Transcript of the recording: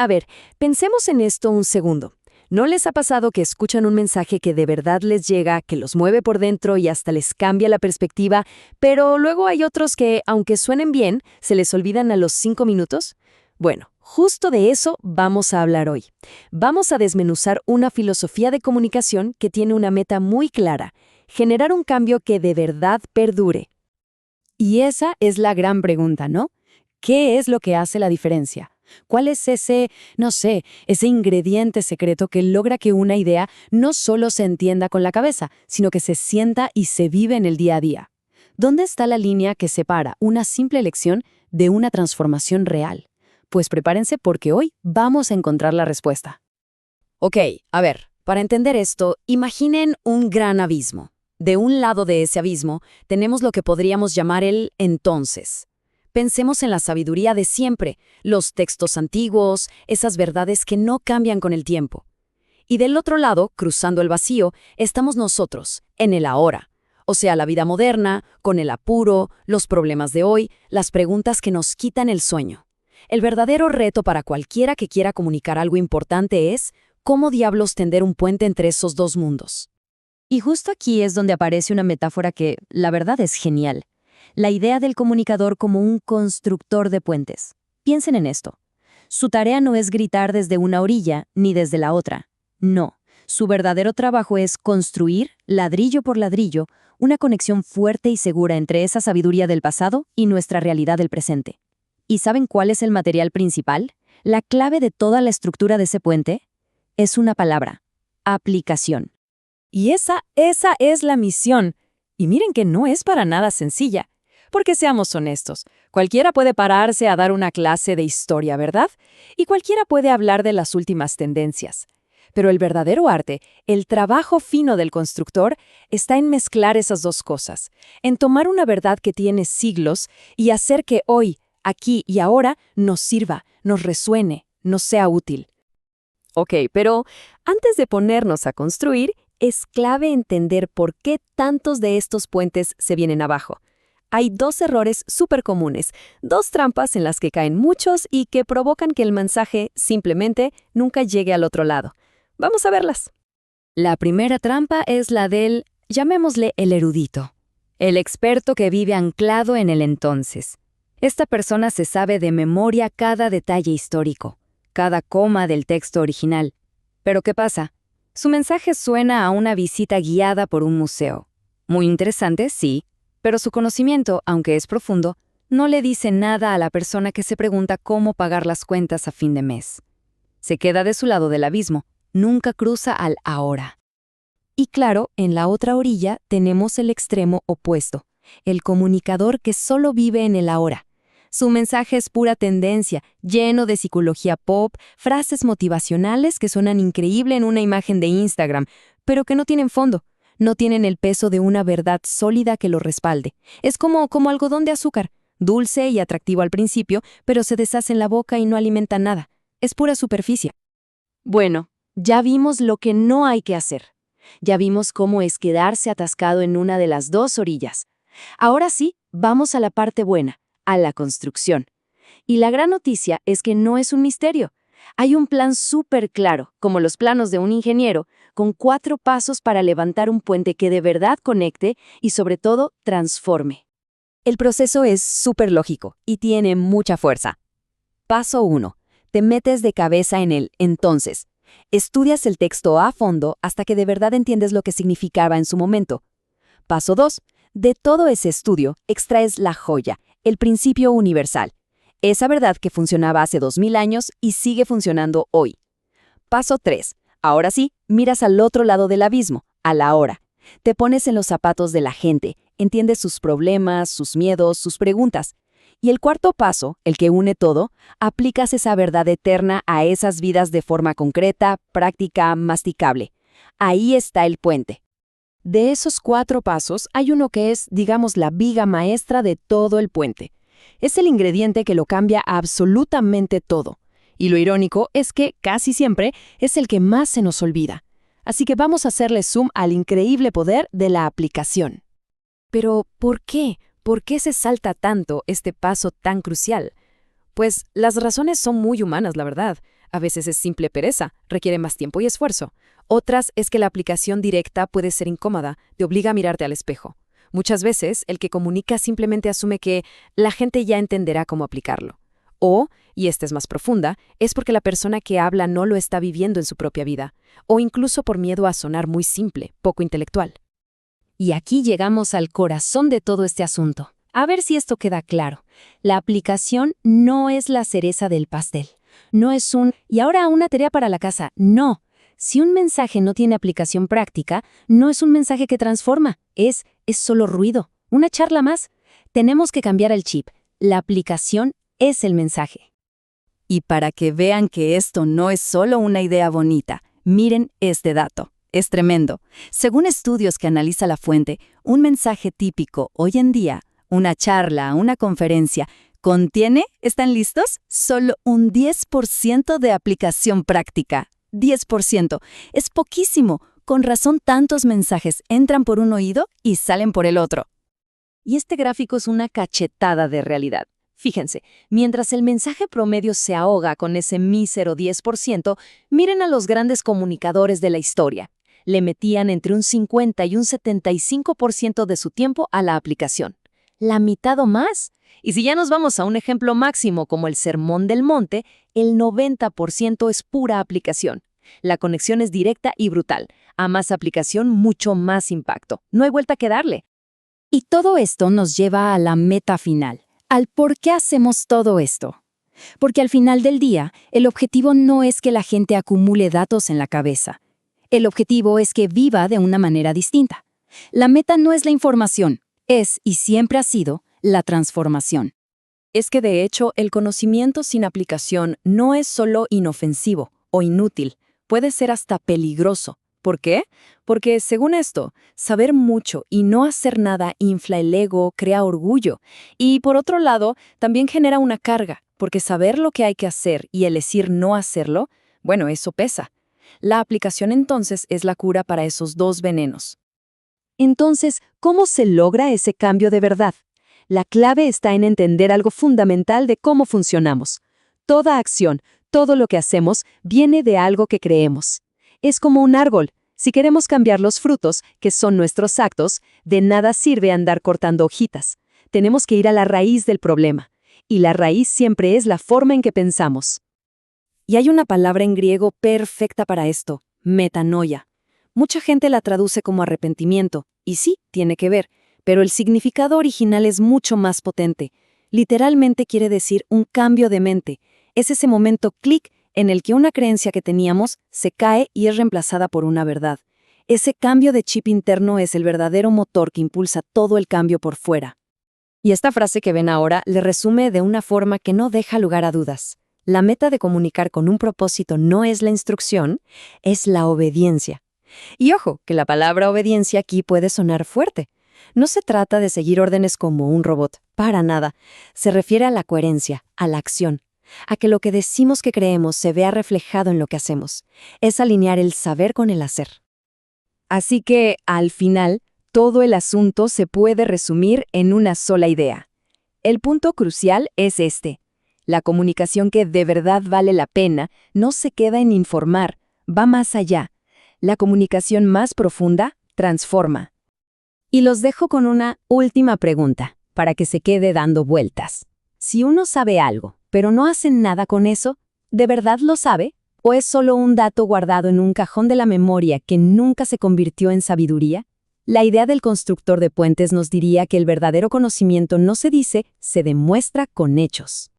A ver, pensemos en esto un segundo. ¿No les ha pasado que escuchan un mensaje que de verdad les llega, que los mueve por dentro y hasta les cambia la perspectiva, pero luego hay otros que, aunque suenen bien, se les olvidan a los 5 minutos? Bueno, justo de eso vamos a hablar hoy. Vamos a desmenuzar una filosofía de comunicación que tiene una meta muy clara: generar un cambio que de verdad perdure. Y esa es la gran pregunta, ¿no? ¿Qué es lo que hace la diferencia? ¿Cuál es ese, no sé, ese ingrediente secreto que logra que una idea no solo se entienda con la cabeza, sino que se sienta y se vive en el día a día? ¿Dónde está la línea que separa una simple lección de una transformación real? Pues prepárense porque hoy vamos a encontrar la respuesta. Ok, a ver, para entender esto, imaginen un gran abismo. De un lado de ese abismo tenemos lo que podríamos llamar el entonces. Pensemos en la sabiduría de siempre, los textos antiguos, esas verdades que no cambian con el tiempo. Y del otro lado, cruzando el vacío, estamos nosotros, en el ahora. O sea, la vida moderna, con el apuro, los problemas de hoy, las preguntas que nos quitan el sueño. El verdadero reto para cualquiera que quiera comunicar algo importante es cómo diablos tender un puente entre esos dos mundos. Y justo aquí es donde aparece una metáfora que, la verdad, es genial. La idea del comunicador como un constructor de puentes. Piensen en esto. Su tarea no es gritar desde una orilla ni desde la otra. No. Su verdadero trabajo es construir, ladrillo por ladrillo, una conexión fuerte y segura entre esa sabiduría del pasado y nuestra realidad del presente. ¿Y saben cuál es el material principal? La clave de toda la estructura de ese puente es una palabra: aplicación. Y esa es la misión. Y miren que no es para nada sencilla. Porque seamos honestos, cualquiera puede pararse a dar una clase de historia, ¿verdad? Y cualquiera puede hablar de las últimas tendencias. Pero el verdadero arte, el trabajo fino del constructor, está en mezclar esas dos cosas, en tomar una verdad que tiene siglos y hacer que hoy, aquí y ahora, nos sirva, nos resuene, nos sea útil. Ok, pero antes de ponernos a construir, es clave entender por qué tantos de estos puentes se vienen abajo. Hay dos errores súper comunes, dos trampas en las que caen muchos y que provocan que el mensaje simplemente nunca llegue al otro lado. Vamos a verlas. La primera trampa es la del, llamémosle el erudito, el experto que vive anclado en el entonces. Esta persona se sabe de memoria cada detalle histórico, cada coma del texto original. Pero ¿qué pasa? Su mensaje suena a una visita guiada por un museo. Muy interesante, sí, pero su conocimiento, aunque es profundo, no le dice nada a la persona que se pregunta cómo pagar las cuentas a fin de mes. Se queda de su lado del abismo, nunca cruza al ahora. Y claro, en la otra orilla tenemos el extremo opuesto, el comunicador que solo vive en el ahora. Su mensaje es pura tendencia, lleno de psicología pop, frases motivacionales que suenan increíble en una imagen de Instagram, pero que no tienen fondo. No tienen el peso de una verdad sólida que lo respalde. Es como algodón de azúcar, dulce y atractivo al principio, pero se deshace en la boca y no alimenta nada. Es pura superficie. Bueno, ya vimos lo que no hay que hacer. Ya vimos cómo es quedarse atascado en una de las dos orillas. Ahora sí, vamos a la parte buena, a la construcción. Y la gran noticia es que no es un misterio. Hay un plan súper claro, como los planos de un ingeniero, con 4 pasos para levantar un puente que de verdad conecte y, sobre todo, transforme. El proceso es súper lógico y tiene mucha fuerza. Paso 1. Te metes de cabeza en el entonces. Estudias el texto a fondo hasta que de verdad entiendes lo que significaba en su momento. Paso 2. De todo ese estudio, extraes la joya, el principio universal. Esa verdad que funcionaba hace 2000 años y sigue funcionando hoy. Paso 3. Ahora sí, miras al otro lado del abismo, a la hora. Te pones en los zapatos de la gente, entiendes sus problemas, sus miedos, sus preguntas. Y el cuarto paso, el que une todo, aplicas esa verdad eterna a esas vidas de forma concreta, práctica, masticable. Ahí está el puente. De esos 4 pasos, hay uno que es, digamos, la viga maestra de todo el puente. Es el ingrediente que lo cambia absolutamente todo. Y lo irónico es que, casi siempre, es el que más se nos olvida. Así que vamos a hacerle zoom al increíble poder de la aplicación. Pero, ¿por qué? ¿Por qué se salta tanto este paso tan crucial? Pues las razones son muy humanas, la verdad. A veces es simple pereza, requiere más tiempo y esfuerzo. Otras es que la aplicación directa puede ser incómoda, te obliga a mirarte al espejo. Muchas veces el que comunica simplemente asume que la gente ya entenderá cómo aplicarlo. O, y esta es más profunda, es porque la persona que habla no lo está viviendo en su propia vida. O incluso por miedo a sonar muy simple, poco intelectual. Y aquí llegamos al corazón de todo este asunto. A ver si esto queda claro. La aplicación no es la cereza del pastel. No es y ahora una tarea para la casa. No. Si un mensaje no tiene aplicación práctica, no es un mensaje que transforma. Es solo ruido. Una charla más. Tenemos que cambiar el chip. La aplicación es el mensaje. Y para que vean que esto no es solo una idea bonita, miren este dato. Es tremendo. Según estudios que analiza la fuente, un mensaje típico hoy en día, una charla, una conferencia, contiene, ¿están listos? Solo un 10% de aplicación práctica. 10%. Es poquísimo. Con razón tantos mensajes entran por un oído y salen por el otro. Y este gráfico es una cachetada de realidad. Fíjense, mientras el mensaje promedio se ahoga con ese mísero 10%, miren a los grandes comunicadores de la historia. Le metían entre un 50 y un 75% de su tiempo a la aplicación. La mitad o más. Y si ya nos vamos a un ejemplo máximo como el Sermón del Monte, el 90% es pura aplicación. La conexión es directa y brutal. A más aplicación, mucho más impacto. No hay vuelta que darle. Y todo esto nos lleva a la meta final, al por qué hacemos todo esto. Porque al final del día, el objetivo no es que la gente acumule datos en la cabeza. El objetivo es que viva de una manera distinta. La meta no es la información, es y siempre ha sido la transformación. Es que de hecho el conocimiento sin aplicación no es solo inofensivo o inútil, puede ser hasta peligroso. ¿Por qué? Porque, según esto, saber mucho y no hacer nada infla el ego, crea orgullo. Y, por otro lado, también genera una carga, porque saber lo que hay que hacer y elegir no hacerlo, bueno, eso pesa. La aplicación entonces es la cura para esos dos venenos. Entonces, ¿cómo se logra ese cambio de verdad? La clave está en entender algo fundamental de cómo funcionamos. Toda acción, todo lo que hacemos, viene de algo que creemos. Es como un árbol. Si queremos cambiar los frutos, que son nuestros actos, de nada sirve andar cortando hojitas. Tenemos que ir a la raíz del problema. Y la raíz siempre es la forma en que pensamos. Y hay una palabra en griego perfecta para esto, metanoia. Mucha gente la traduce como arrepentimiento, y sí, tiene que ver, pero el significado original es mucho más potente. Literalmente quiere decir un cambio de mente. Es ese momento clic en el que una creencia que teníamos se cae y es reemplazada por una verdad. Ese cambio de chip interno es el verdadero motor que impulsa todo el cambio por fuera. Y esta frase que ven ahora le resume de una forma que no deja lugar a dudas. La meta de comunicar con un propósito no es la instrucción, es la obediencia. Y ojo, que la palabra obediencia aquí puede sonar fuerte. No se trata de seguir órdenes como un robot, para nada. Se refiere a la coherencia, a la acción, a que lo que decimos que creemos se vea reflejado en lo que hacemos. Es alinear el saber con el hacer. Así que, al final, todo el asunto se puede resumir en una sola idea. El punto crucial es este. La comunicación que de verdad vale la pena no se queda en informar, va más allá. La comunicación más profunda transforma. Y los dejo con una última pregunta, para que se quede dando vueltas. Si uno sabe algo, pero no hace nada con eso, ¿de verdad lo sabe? ¿O es solo un dato guardado en un cajón de la memoria que nunca se convirtió en sabiduría? La idea del constructor de puentes nos diría que el verdadero conocimiento no se dice, se demuestra con hechos.